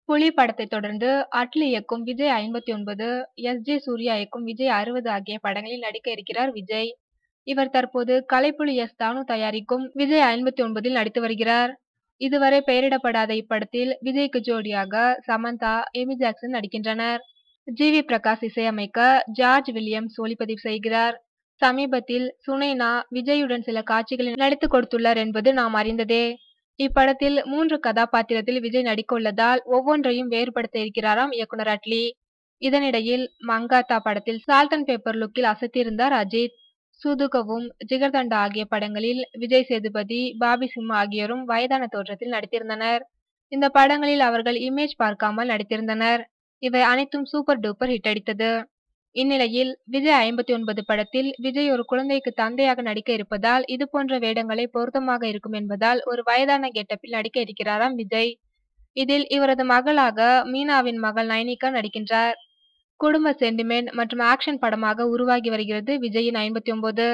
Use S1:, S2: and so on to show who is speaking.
S1: புலி படத்தைத் தொடர்ந்து அட்லி இயக்கும் விஜய் 59, எஸ்.ஜே. சூர்யா இயக்கும் விஜய் 60 ஆகிய படங்களில் நடிக்க இருக்கிறார் விஜய். இவர் தற்போது கலைப்புலி எஸ். தானு தயாரிக்கும் விஜய் 59இல் நடித்து வருகிறார். இதுவரை பெயரிடப்படாத இப்படத்தில் விஜய்க்கு ஜோடியாக சமந்தா, எமி ஜாக்சன் நடிக்கின்றனர். ஜி.வி. பிரகாஷ் இசையமைக்க ஜார்ஜ் வில்லியம்ஸ் ஒளிப்பதிவு செய்கிறார். சமீபத்தில் சுனைனா விஜயுடன் சில காட்சிகளில் நடித்துக் கொடுத்துள்ளார் என்பது நாம் அறிந்ததே. இப்படத்தில் 3 கதாபாத்திரத்தில் விஜய் நடிக்க உள்ளதால் ஒவ்வொன்றையும் வேறுபடுத்த இருக்கிறாராம் இயக்குனர் அட்லி. இதனிடையில் மங்காத்தா படத்தில் சால்ட் அண்ட் பேப்பர் லுக்கில் அசத்தியிருந்தார் அஜித். சூதுகவும், ஜிகர்தண்டா ஆகிய படங்களில் விஜய் சேதுபதி, பாபி சிம்ஹா ஆகியோரும் வயதான தோற்றத்தில் நடித்திருந்தனர். இந்த படங்களில் அவர்கள் இமேஜ் பார்க்காமல் நடித்திருந்தனர். இவை அனைத்தும் சூப்பர் டூப்பர் ஹிட் அடித்தது. இந்நிலையில் விஜய் 59 படத்தில் விஜய் ஒரு குழந்தைக்கு தந்தையாக நடிக்க இருப்பதால் இதுபோன்ற வேடங்களே பொருத்தமாக இருக்கும் என்பதால் ஒரு வயதான கெட்டப்பில் நடிக்க இருக்கிறாராம் விஜய். இதில் இவரது மகளாக மீனாவின் மகள் நைனிகா நடிக்கின்றார். குடும்ப சென்டிமெண்ட் மற்றும் ஆக்ஷன் படமாக உருவாகி வருகிறது விஜயின் 59.